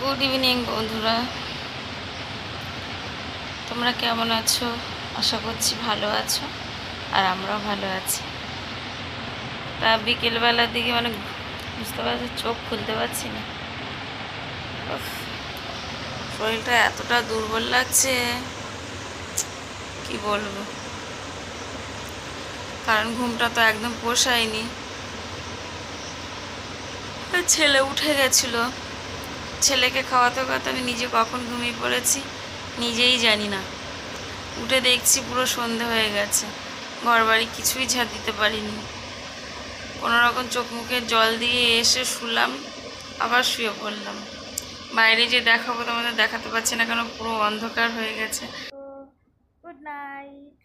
Good evening বন্ধুরা, তোমরা কেমন আছো? আশা করছি ভালো আছো, আর আমরাও ভালো আছি। তা বিকেলবেলার দিকে বুঝতে পারছি, চোখ খুলতে পারছি না। উফ, শরীরটা এতটা দুর্বল লাগছে, কি বলবো। কারণ ঘুমটা তো একদম পোষায়নি। ছেলে উঠে গেছিলো, ছেলেকে খাওয়াতে খাওয়াতে আমি নিজে কখন ঘুমিয়ে পড়েছি নিজেই জানি না। উঠে দেখছি পুরো সন্ধে হয়ে গেছে, ঘরবাড়ি কিছুই ঝাড় দিতে পারিনি। কোনো রকম চোখ মুখে জল দিয়ে এসে শুলাম, আবার শুয়ে পড়লাম। বাইরে যে দেখাবো তোমাদের দেখাতে পারছি না, কেন পুরো অন্ধকার হয়ে গেছে। Good night.